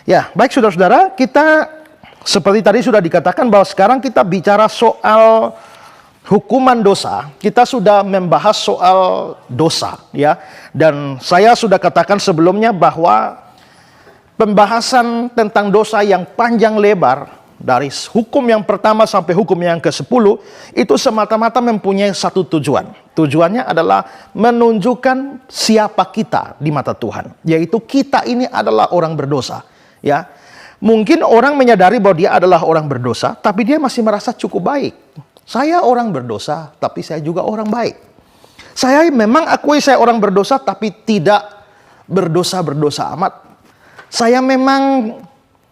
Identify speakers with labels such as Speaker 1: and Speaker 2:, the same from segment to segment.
Speaker 1: Ya, baik saudara-saudara, kita seperti tadi sudah dikatakan bahwa sekarang kita bicara soal hukuman dosa. Kita sudah membahas soal dosa, ya. Dan saya sudah katakan sebelumnya bahwa pembahasan tentang dosa yang panjang lebar dari hukum yang pertama sampai hukum yang ke-10 itu semata-mata mempunyai satu tujuan. Tujuannya adalah menunjukkan siapa kita di mata Tuhan, yaitu kita ini adalah orang berdosa. Ya, mungkin orang menyadari bahwa dia adalah orang berdosa, tapi dia masih merasa cukup baik. Saya orang berdosa, tapi saya juga orang baik. Saya memang akui saya orang berdosa, tapi tidak berdosa-berdosa amat. Saya memang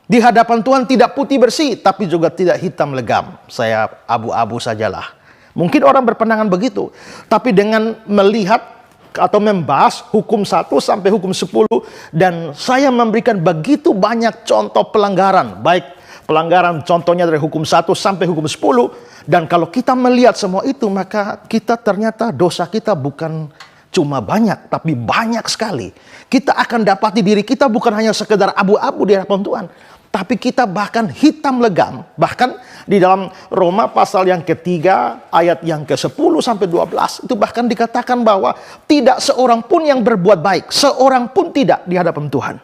Speaker 1: di hadapan Tuhan tidak putih bersih, tapi juga tidak hitam legam. Saya abu-abu sajalah. Mungkin orang berpandangan begitu, tapi dengan melihat atau membahas hukum 1 sampai hukum 10, dan saya memberikan begitu banyak contoh pelanggaran, baik pelanggaran contohnya dari hukum 1 sampai hukum 10, dan kalau kita melihat semua itu, maka kita ternyata dosa kita bukan cuma banyak, tapi banyak sekali. Kita akan dapati diri kita bukan hanya sekedar abu-abu di hadapan Tuhan, tapi kita bahkan hitam legam. Bahkan di dalam Roma pasal yang ketiga ayat yang ke-10 sampai 12 itu bahkan dikatakan bahwa tidak seorang pun yang berbuat baik, seorang pun tidak di hadapan Tuhan.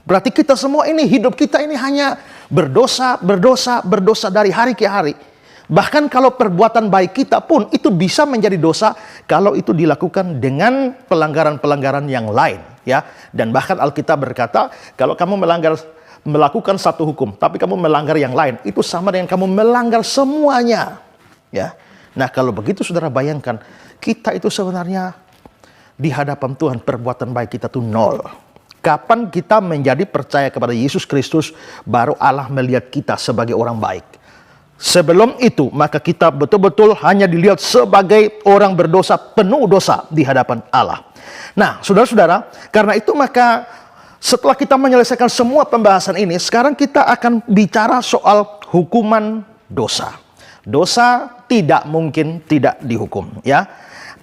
Speaker 1: Berarti kita semua ini, hidup kita ini hanya berdosa, berdosa, berdosa dari hari ke hari. Bahkan kalau perbuatan baik kita pun itu bisa menjadi dosa kalau itu dilakukan dengan pelanggaran-pelanggaran yang lain, ya. Dan bahkan Alkitab berkata, kalau kamu melakukan satu hukum, tapi kamu melanggar yang lain, itu sama dengan kamu melanggar semuanya. Ya, nah kalau begitu saudara bayangkan, kita itu sebenarnya di hadapan Tuhan perbuatan baik kita tuh nol. Kapan kita menjadi percaya kepada Yesus Kristus, baru Allah melihat kita sebagai orang baik. Sebelum itu, maka kita betul-betul hanya dilihat sebagai orang berdosa, penuh dosa di hadapan Allah. Nah, saudara-saudara, karena itu maka setelah kita menyelesaikan semua pembahasan ini, sekarang kita akan bicara soal hukuman dosa. Dosa tidak mungkin tidak dihukum, ya.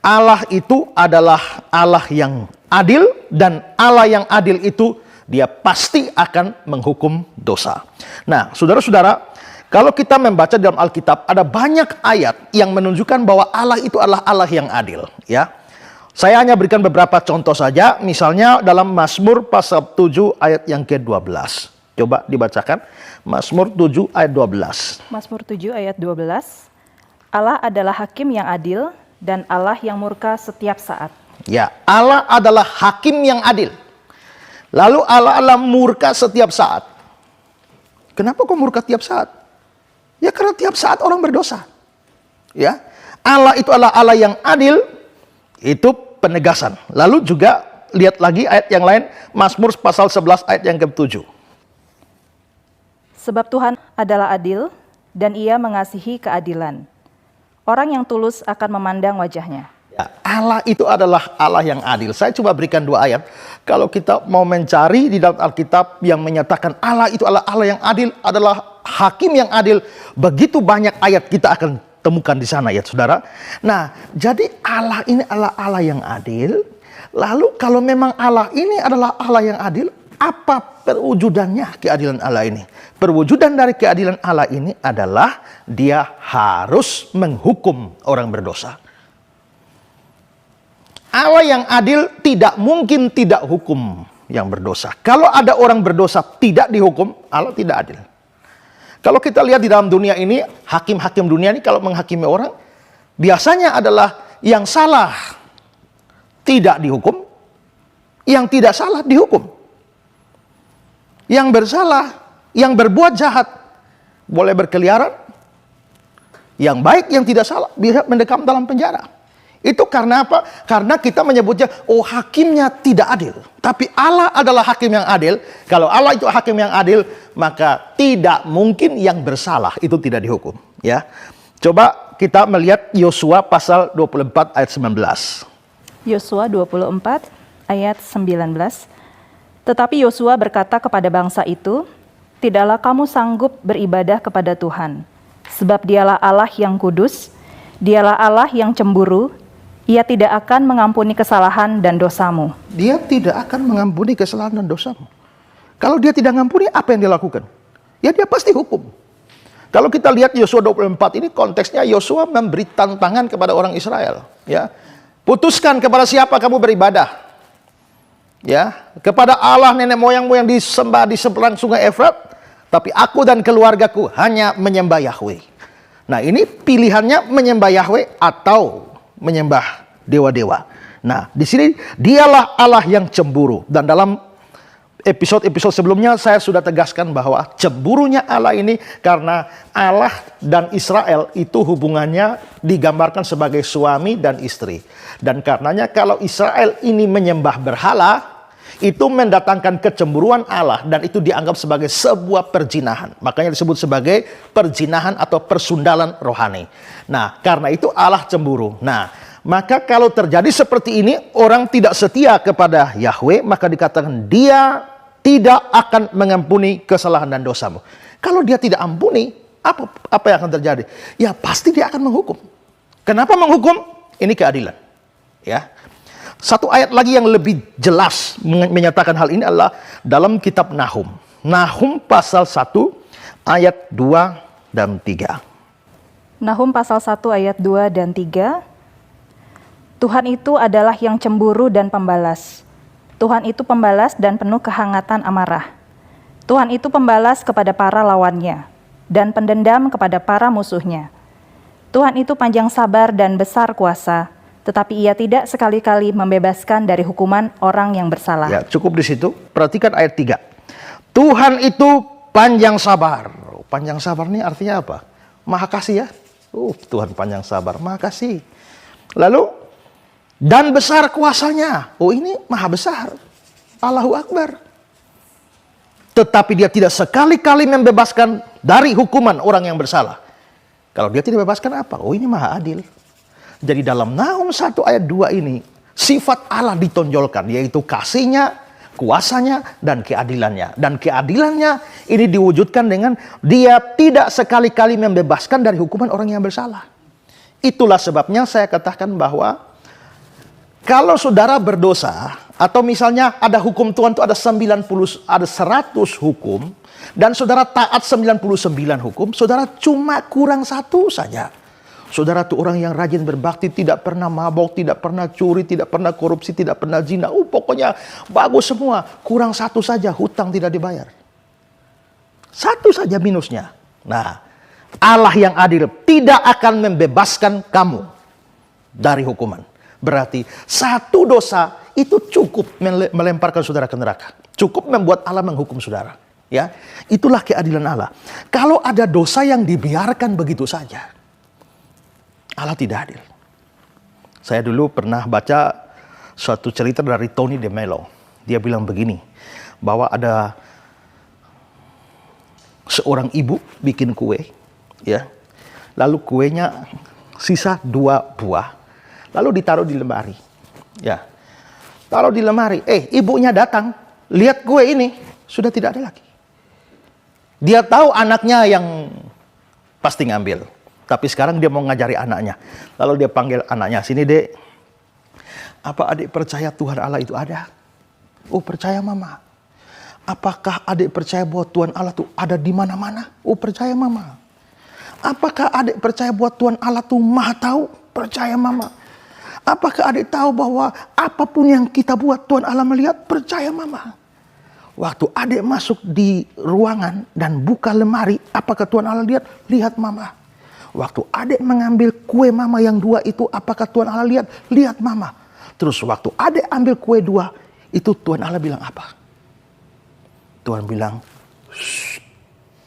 Speaker 1: Allah itu adalah Allah yang adil, dan Allah yang adil itu dia pasti akan menghukum dosa. Nah, saudara-saudara, kalau kita membaca dalam Alkitab, ada banyak ayat yang menunjukkan bahwa Allah itu adalah Allah yang adil, ya. Saya hanya berikan beberapa contoh saja, misalnya dalam Mazmur pasal 7 ayat yang ke-12. Coba dibacakan, Mazmur 7 ayat 12.
Speaker 2: Mazmur 7 ayat 12. Allah adalah hakim yang adil dan Allah yang murka setiap saat.
Speaker 1: Ya, Allah adalah hakim yang adil. Lalu Allah murka setiap saat. Kenapa kok murka tiap saat? Ya karena tiap saat orang berdosa. Ya, Allah itu adalah Allah yang adil. Itu penegasan. Lalu juga lihat lagi ayat yang lain, Mazmur pasal 11 ayat yang ke-7.
Speaker 2: Sebab Tuhan adalah adil dan Ia mengasihi keadilan. Orang yang tulus akan memandang wajahnya.
Speaker 1: Ya, Allah itu adalah Allah yang adil. Saya coba berikan 2 ayat. Kalau kita mau mencari di dalam Alkitab yang menyatakan Allah itu adalah Allah yang adil, adalah hakim yang adil, begitu banyak ayat kita akan temukan di sana, ya saudara. Nah, jadi Allah ini adalah Allah yang adil. Lalu kalau memang Allah ini adalah Allah yang adil, apa perwujudannya keadilan Allah ini? Perwujudan dari keadilan Allah ini adalah dia harus menghukum orang berdosa. Allah yang adil tidak mungkin tidak hukum yang berdosa. Kalau ada orang berdosa tidak dihukum, Allah tidak adil. Kalau kita lihat di dalam dunia ini, hakim-hakim dunia ini kalau menghakimi orang, biasanya adalah yang salah tidak dihukum, yang tidak salah dihukum. Yang bersalah, yang berbuat jahat, boleh berkeliaran. Yang baik, yang tidak salah, bisa mendekam dalam penjara. Itu karena apa? Karena kita menyebutnya, oh hakimnya tidak adil. Tapi Allah adalah hakim yang adil. Kalau Allah itu hakim yang adil, maka tidak mungkin yang bersalah itu tidak dihukum. Ya, coba kita melihat Yosua pasal 24 ayat 19.
Speaker 2: Yosua 24 ayat 19. Tetapi Yosua berkata kepada bangsa itu, tidaklah kamu sanggup beribadah kepada Tuhan, sebab Dialah Allah yang kudus, Dialah Allah yang cemburu. Ia tidak akan mengampuni kesalahan dan dosamu.
Speaker 1: Dia tidak akan mengampuni kesalahan dan dosamu. Kalau dia tidak ngampuni, apa yang dia lakukan? Ya dia pasti hukum. Kalau kita lihat Yosua 24 ini konteksnya Yosua memberi tantangan kepada orang Israel. Ya, putuskan kepada siapa kamu beribadah. Ya, kepada Allah nenek moyangmu yang disembah di seberang sungai Efrat. Tapi aku dan keluargaku hanya menyembah Yahweh. Nah ini pilihannya menyembah Yahweh atau menyembah dewa-dewa. Nah di sini dialah Allah yang cemburu. Dan dalam episode-episode sebelumnya saya sudah tegaskan bahwa cemburunya Allah ini karena Allah dan Israel itu hubungannya digambarkan sebagai suami dan istri. Dan karenanya kalau Israel ini menyembah berhala, itu mendatangkan kecemburuan Allah dan itu dianggap sebagai sebuah perzinahan. Makanya disebut sebagai perzinahan atau persundalan rohani. Nah, karena itu Allah cemburu. Nah, maka kalau terjadi seperti ini, orang tidak setia kepada Yahweh, maka dikatakan dia tidak akan mengampuni kesalahan dan dosamu. Kalau dia tidak ampuni, apa yang akan terjadi? Ya pasti dia akan menghukum. Kenapa menghukum? Ini keadilan. Ya. Satu ayat lagi yang lebih jelas menyatakan hal ini adalah dalam kitab Nahum. Nahum pasal 1 ayat 2 dan 3.
Speaker 2: Nahum pasal 1 ayat 2 dan 3. Tuhan itu adalah yang cemburu dan pembalas. Tuhan itu pembalas dan penuh kehangatan amarah. Tuhan itu pembalas kepada para lawannya dan pendendam kepada para musuhnya. Tuhan itu panjang sabar dan besar kuasa, tetapi ia tidak sekali-kali membebaskan dari hukuman orang yang bersalah.
Speaker 1: Ya, cukup di situ. Perhatikan ayat 3. Tuhan itu panjang sabar. Panjang sabar ini artinya apa? Maha kasih ya. Tuhan panjang sabar, maha kasih. Lalu dan besar kuasanya. Oh ini maha besar. Allahu Akbar. Tetapi dia tidak sekali-kali membebaskan dari hukuman orang yang bersalah. Kalau dia tidak bebaskan apa? Oh ini maha adil. Jadi dalam Nahum 1 ayat 2 ini, sifat Allah ditonjolkan, yaitu kasihnya, kuasanya, dan keadilannya. Dan keadilannya ini diwujudkan dengan dia tidak sekali-kali membebaskan dari hukuman orang yang bersalah. Itulah sebabnya saya katakan bahwa kalau saudara berdosa, atau misalnya ada hukum Tuhan itu ada 100 hukum, dan saudara taat 99 hukum, saudara cuma kurang satu saja. Saudara itu orang yang rajin berbakti, tidak pernah mabok, tidak pernah curi, tidak pernah korupsi, tidak pernah zina. Pokoknya bagus semua. Kurang satu saja, hutang tidak dibayar. Satu saja minusnya. Nah, Allah yang adil tidak akan membebaskan kamu dari hukuman. Berarti satu dosa itu cukup melemparkan saudara ke neraka. Cukup membuat Allah menghukum saudara. Ya, itulah keadilan Allah. Kalau ada dosa yang dibiarkan begitu saja, Allah tidak adil. Saya dulu pernah baca suatu cerita dari Tony DeMello. Dia bilang begini, bahwa ada seorang ibu bikin kue, ya, lalu kuenya sisa 2 buah. Lalu ditaruh di lemari. Ya. Taruh di lemari. Ibunya datang. Lihat kue ini. Sudah tidak ada lagi. Dia tahu anaknya yang pasti ngambil. Tapi sekarang dia mau ngajari anaknya. Lalu dia panggil anaknya. Sini dek. Apa adik percaya Tuhan Allah itu ada? Oh percaya mama. Apakah adik percaya bahwa Tuhan Allah itu ada di mana-mana? Oh percaya mama. Apakah adik percaya bahwa Tuhan Allah itu maha tahu? Percaya mama. Apakah adik tahu bahwa apapun yang kita buat Tuhan Allah melihat? Percaya mama. Waktu adik masuk di ruangan dan buka lemari, apakah Tuhan Allah lihat? Lihat mama. Waktu adik mengambil kue mama yang 2 itu, apakah Tuhan Allah lihat? Lihat mama. Terus waktu adik ambil kue 2, itu Tuhan Allah bilang apa? Tuhan bilang,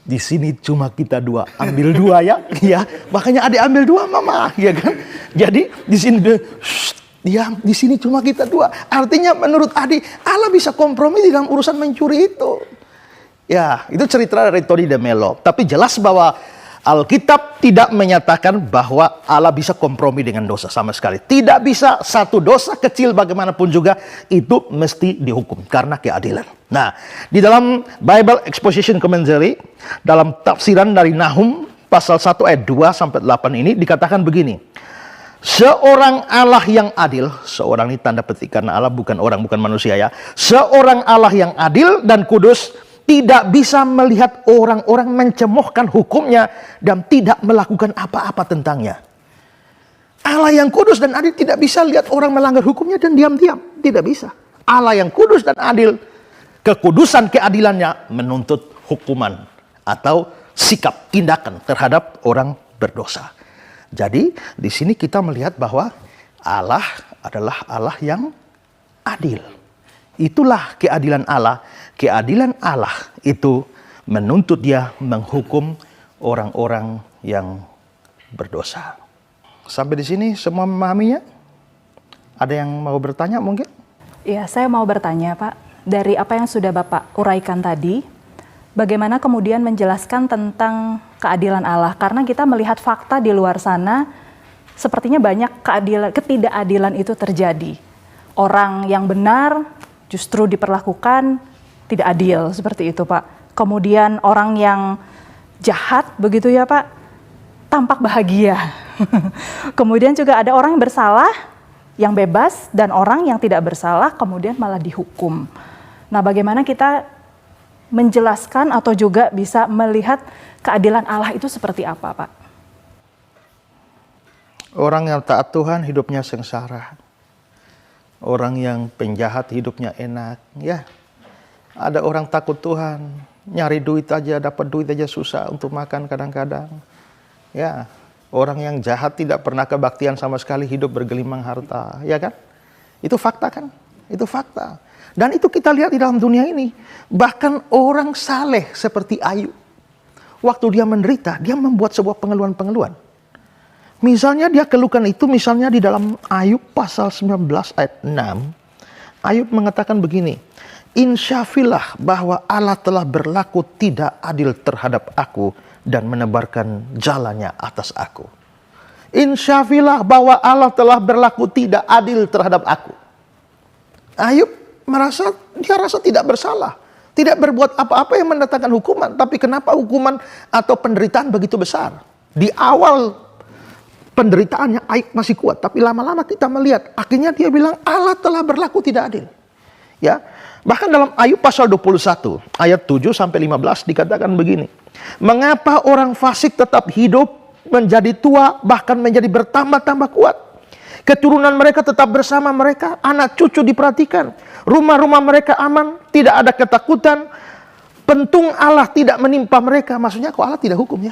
Speaker 1: di sini cuma kita 2, ambil 2 ya, ya. Makanya adik ambil 2 mama, ya kan? Jadi di sini diam, di sini cuma kita 2. Artinya menurut adik Allah bisa kompromi di dalam urusan mencuri itu. Ya, itu cerita dari Tony DeMello. Tapi jelas bahwa Alkitab tidak menyatakan bahwa Allah bisa kompromi dengan dosa sama sekali. Tidak bisa, satu dosa kecil bagaimanapun juga itu mesti dihukum karena keadilan. Nah, di dalam Bible Exposition Commentary, dalam tafsiran dari Nahum pasal 1 ayat 2 sampai 8 ini dikatakan begini. Seorang Allah yang adil, seorang ini tanda petik karena Allah bukan orang, bukan manusia ya. Seorang Allah yang adil dan kudus tidak bisa melihat orang-orang mencemohkan hukumnya dan tidak melakukan apa-apa tentangnya. Allah yang kudus dan adil tidak bisa lihat orang melanggar hukumnya dan diam-diam. Tidak bisa. Allah yang kudus dan adil, kekudusan keadilannya menuntut hukuman atau sikap tindakan terhadap orang berdosa. Jadi di sini kita melihat bahwa Allah adalah Allah yang adil. Itulah keadilan Allah. Keadilan Allah itu menuntut dia menghukum orang-orang yang berdosa. Sampai di sini semua memahaminya? Ada yang mau bertanya mungkin?
Speaker 2: Ya, saya mau bertanya Pak, dari apa yang sudah Bapak uraikan tadi, bagaimana kemudian menjelaskan tentang keadilan Allah? Karena kita melihat fakta di luar sana, sepertinya banyak ketidakadilan itu terjadi. Orang yang benar justru diperlakukan tidak adil, seperti itu Pak. Kemudian orang yang jahat, begitu ya Pak, tampak bahagia. Kemudian juga ada orang yang bersalah, yang bebas, dan orang yang tidak bersalah kemudian malah dihukum. Nah, bagaimana kita menjelaskan atau juga bisa melihat keadilan Allah itu seperti apa, Pak?
Speaker 1: Orang yang taat Tuhan hidupnya sengsara. Orang yang penjahat hidupnya enak. Ya, ada orang takut Tuhan, nyari duit aja, dapat duit aja susah untuk makan kadang-kadang. Ya, orang yang jahat tidak pernah kebaktian sama sekali, hidup bergelimang harta, ya kan? Itu fakta kan? Itu fakta. Dan itu kita lihat di dalam dunia ini. Bahkan orang saleh seperti Ayub, waktu dia menderita, dia membuat sebuah pengeluhan-pengeluhan. Misalnya dia keluhkan itu, misalnya di dalam Ayub pasal 19 ayat 6, Ayub mengatakan begini, "Insyafilah bahwa Allah telah berlaku tidak adil terhadap aku, dan menebarkan jalannya atas aku." Insyafilah bahwa Allah telah berlaku tidak adil terhadap aku. Ayub dia rasa tidak bersalah, tidak berbuat apa-apa yang mendatangkan hukuman. Tapi kenapa hukuman atau penderitaan begitu besar? Di awal penderitaannya Ayub masih kuat, tapi lama-lama kita melihat akhirnya dia bilang Allah telah berlaku tidak adil. Ya, bahkan dalam Ayub pasal 21 ayat 7 sampai 15 dikatakan begini. Mengapa orang fasik tetap hidup, menjadi tua, bahkan menjadi bertambah-tambah kuat? Keturunan mereka tetap bersama mereka, anak cucu diperhatikan, rumah-rumah mereka aman, tidak ada ketakutan, pentung Allah tidak menimpa mereka. Maksudnya kok Allah tidak hukum ya?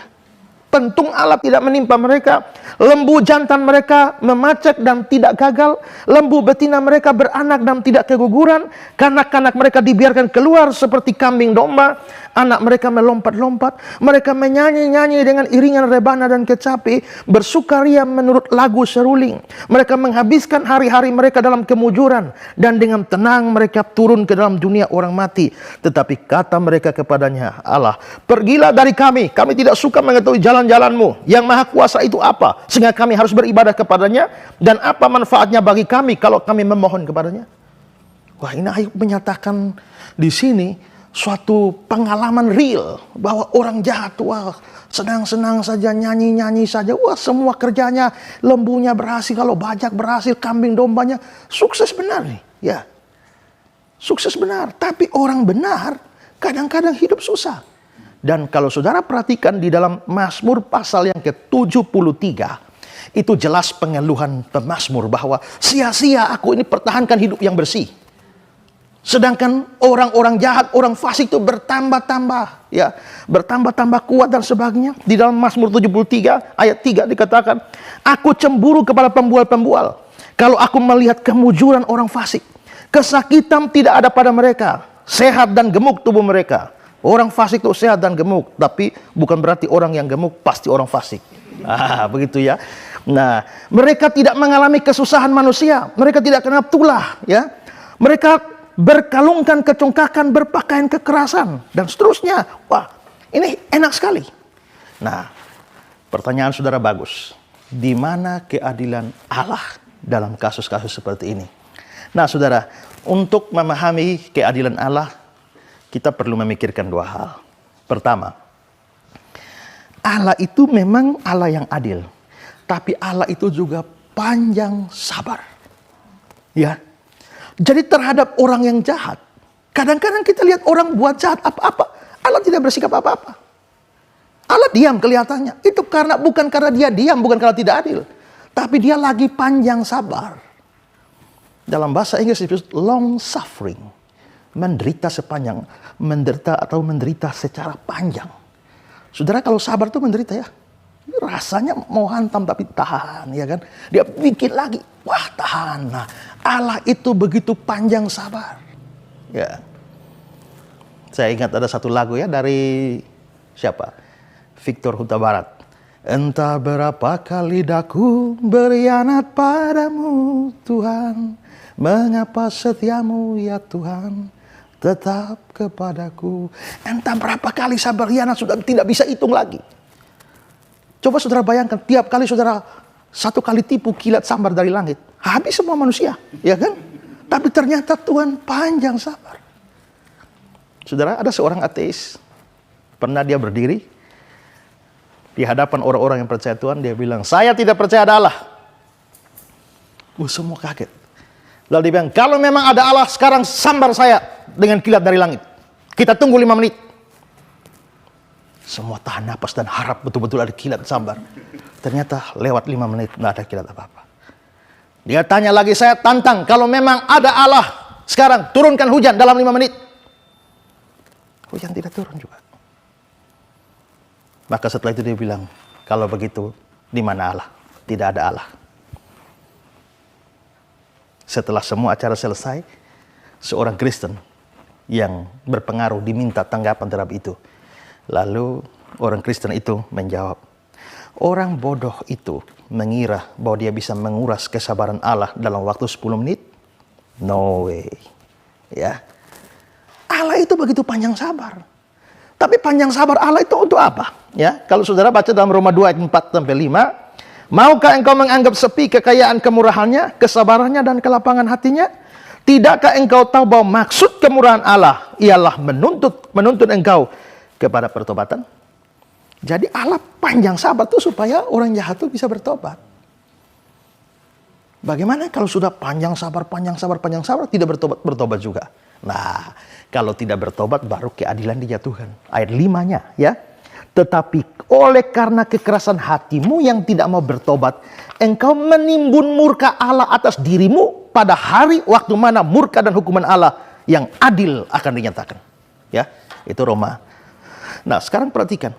Speaker 1: Pentung Allah tidak menimpa mereka, lembu jantan mereka memacak dan tidak gagal, lembu betina mereka beranak dan tidak keguguran, kanak-kanak mereka dibiarkan keluar seperti kambing domba, anak mereka melompat-lompat, mereka menyanyi-nyanyi dengan iringan rebana dan kecapi, bersukaria menurut lagu seruling. Mereka menghabiskan hari-hari mereka dalam kemujuran, dan dengan tenang mereka turun ke dalam dunia orang mati. Tetapi kata mereka kepadanya, Allah, pergilah dari kami tidak suka mengetahui jalan-jalanmu. Yang maha kuasa itu apa, sehingga kami harus beribadah kepadanya, dan apa manfaatnya bagi kami kalau kami memohon kepadanya? Wah, ini Ayub menyatakan di sini suatu pengalaman real bahwa orang jahat, wah, senang-senang saja, nyanyi-nyanyi saja, wah, semua kerjanya, lembunya berhasil, kalau bajak berhasil, kambing dombanya, sukses benar nih, ya, sukses benar. Tapi orang benar kadang-kadang hidup susah. Dan kalau saudara perhatikan di dalam Mazmur pasal yang ke-73, itu jelas pengeluhan pemazmur bahwa sia-sia aku ini pertahankan hidup yang bersih. Sedangkan orang-orang jahat, orang fasik itu bertambah-tambah, ya, bertambah-tambah kuat dan sebagainya. Di dalam Mazmur 73 ayat 3 dikatakan, aku cemburu kepada pembual-pembual kalau aku melihat kemujuran orang fasik. Kesakitan tidak ada pada mereka, sehat dan gemuk tubuh mereka. Orang fasik itu sehat dan gemuk, tapi bukan berarti orang yang gemuk pasti orang fasik. Begitu ya. Nah, mereka tidak mengalami kesusahan manusia, mereka tidak kena tulah, ya. Mereka berkalungkan kecongkakan, berpakaian kekerasan, dan seterusnya. Wah, ini enak sekali. Nah, pertanyaan saudara bagus. Di mana keadilan Allah dalam kasus-kasus seperti ini? Nah, saudara, untuk memahami keadilan Allah, kita perlu memikirkan dua hal. Pertama, Allah itu memang Allah yang adil. Tapi Allah itu juga panjang sabar. Ya. Jadi terhadap orang yang jahat, kadang-kadang kita lihat orang buat jahat apa-apa, Allah tidak bersikap apa-apa. Allah diam kelihatannya. Itu bukan karena dia diam, bukan karena tidak adil, tapi dia lagi panjang sabar. Dalam bahasa Inggris disebut long suffering, menderita secara panjang. Saudara, kalau sabar itu menderita ya. Rasanya mau hantam tapi tahan, ya kan? Dia bikin lagi, wah tahan. Nah, Allah itu begitu panjang sabar. Ya. Saya ingat ada satu lagu ya dari siapa? Victor Huta Barat. Entah berapa kali daku berkhianat padamu Tuhan, mengapa setiamu ya Tuhan tetap kepadaku. Entah berapa kali saya berkhianat, sudah tidak bisa hitung lagi. Coba saudara bayangkan, tiap kali saudara satu kali tipu kilat sambar dari langit, habis semua manusia, ya kan? Tapi ternyata Tuhan panjang sabar. Saudara, ada seorang ateis, pernah dia berdiri di hadapan orang-orang yang percaya Tuhan, dia bilang, saya tidak percaya ada Allah. Semua kaget. Lalu dia bilang, kalau memang ada Allah, sekarang sambar saya dengan kilat dari langit. Kita tunggu 5 menit. Semua tahan napas dan harap betul-betul ada kilat sambar. Ternyata lewat 5 menit nggak ada kilat apa-apa. Dia tanya lagi, saya tantang, kalau memang ada Allah, sekarang turunkan hujan dalam 5 menit. Hujan tidak turun juga. Maka setelah itu dia bilang, kalau begitu di mana Allah? Tidak ada Allah. Setelah semua acara selesai, seorang Kristen yang berpengaruh diminta tanggapan terhadap itu. Lalu orang Kristen itu menjawab, orang bodoh itu mengira bahwa dia bisa menguras kesabaran Allah dalam waktu 10 menit? No way. Ya. Allah itu begitu panjang sabar. Tapi panjang sabar Allah itu untuk apa? Ya, kalau saudara baca dalam Roma 2 ayat 4 sampai 5, maukah engkau menganggap sepi kekayaan kemurahannya, kesabarannya dan kelapangan hatinya? Tidakkah engkau tahu bahwa maksud kemurahan Allah ialah menuntut engkau kepada pertobatan? Jadi Allah panjang sabar itu supaya orang jahat itu bisa bertobat. Bagaimana kalau sudah panjang sabar, tidak bertobat juga? Nah, kalau tidak bertobat baru keadilan dijatuhkan. Ayat 5-nya ya. Tetapi oleh karena kekerasan hatimu yang tidak mau bertobat, engkau menimbun murka Allah atas dirimu pada hari waktu mana murka dan hukuman Allah yang adil akan dinyatakan. Ya, itu Roma. Nah, sekarang perhatikan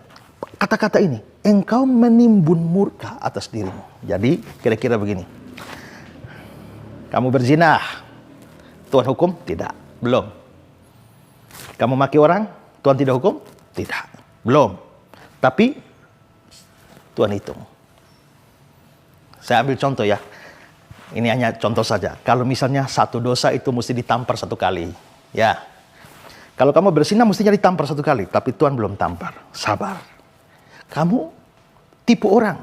Speaker 1: kata-kata ini. Engkau menimbun murka atas dirimu. Jadi, kira-kira begini. Kamu berzina, Tuhan hukum? Tidak. Belum. Kamu maki orang, Tuhan tidak hukum? Tidak. Belum. Tapi, Tuhan hitung. Saya ambil contoh ya. Ini hanya contoh saja. Kalau misalnya satu dosa itu mesti ditampar 1 kali. Ya. Kalau kamu berzina mestinya ditampar 1 kali, tapi Tuhan belum tampar. Sabar. Kamu tipu orang.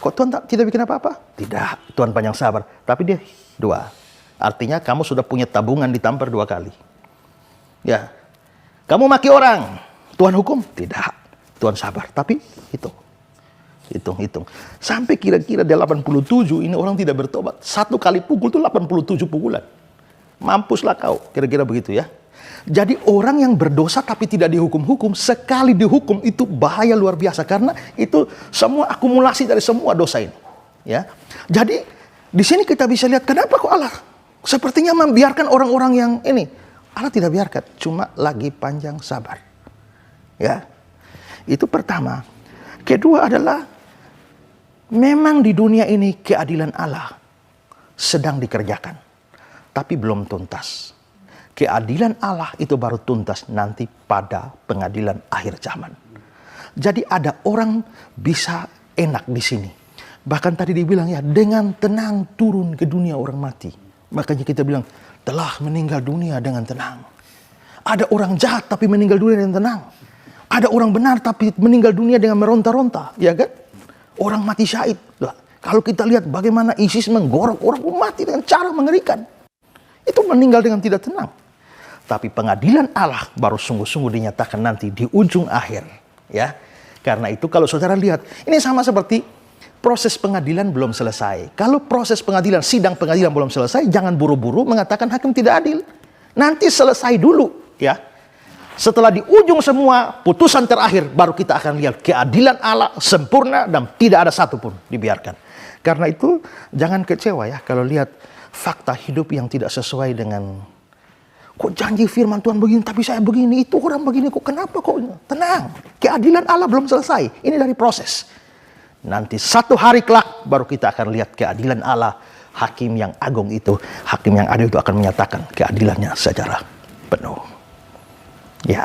Speaker 1: Kok Tuhan tidak bikin apa-apa? Tidak. Tuhan panjang sabar. Tapi dia 2. Artinya kamu sudah punya tabungan ditampar 2 kali. Ya. Kamu maki orang. Tuhan hukum? Tidak. Tuhan sabar. Tapi hitung. Sampai kira-kira di 87 ini orang tidak bertobat. 1 kali pukul itu 87 pukulan. Mampuslah kau. Kira-kira begitu ya. Jadi orang yang berdosa tapi tidak dihukum-hukum, sekali dihukum itu bahaya luar biasa. Karena itu semua akumulasi dari semua dosa ini. Ya. Jadi di sini kita bisa lihat kenapa kok Allah sepertinya membiarkan orang-orang yang ini. Allah tidak biarkan, cuma lagi panjang sabar. Ya. Itu pertama. Kedua adalah memang di dunia ini keadilan Allah sedang dikerjakan, tapi belum tuntas. Keadilan Allah itu baru tuntas nanti pada pengadilan akhir zaman. Jadi ada orang bisa enak di sini. Bahkan tadi dibilang ya, dengan tenang turun ke dunia orang mati. Makanya kita bilang, telah meninggal dunia dengan tenang. Ada orang jahat tapi meninggal dunia dengan tenang. Ada orang benar tapi meninggal dunia dengan meronta-ronta. Ya kan? Orang mati syahid. Nah, kalau kita lihat bagaimana ISIS menggorok orang mati dengan cara mengerikan. Itu meninggal dengan tidak tenang. Tapi pengadilan Allah baru sungguh-sungguh dinyatakan nanti di ujung akhir. Ya, karena itu kalau saudara lihat, ini sama seperti proses pengadilan belum selesai. Kalau proses pengadilan, sidang pengadilan belum selesai, jangan buru-buru mengatakan hakim tidak adil. Nanti selesai dulu, ya. Setelah di ujung semua putusan terakhir, baru kita akan lihat keadilan Allah sempurna dan tidak ada satupun dibiarkan. Karena itu jangan kecewa ya kalau lihat fakta hidup yang tidak sesuai dengan, kok janji firman Tuhan begini tapi saya begini, itu orang begini, kok kenapa kok? Tenang, keadilan Allah belum selesai. Ini dari proses. Nanti satu hari kelak baru kita akan lihat keadilan Allah. Hakim yang agung itu, hakim yang adil itu akan menyatakan keadilannya secara penuh. Ya.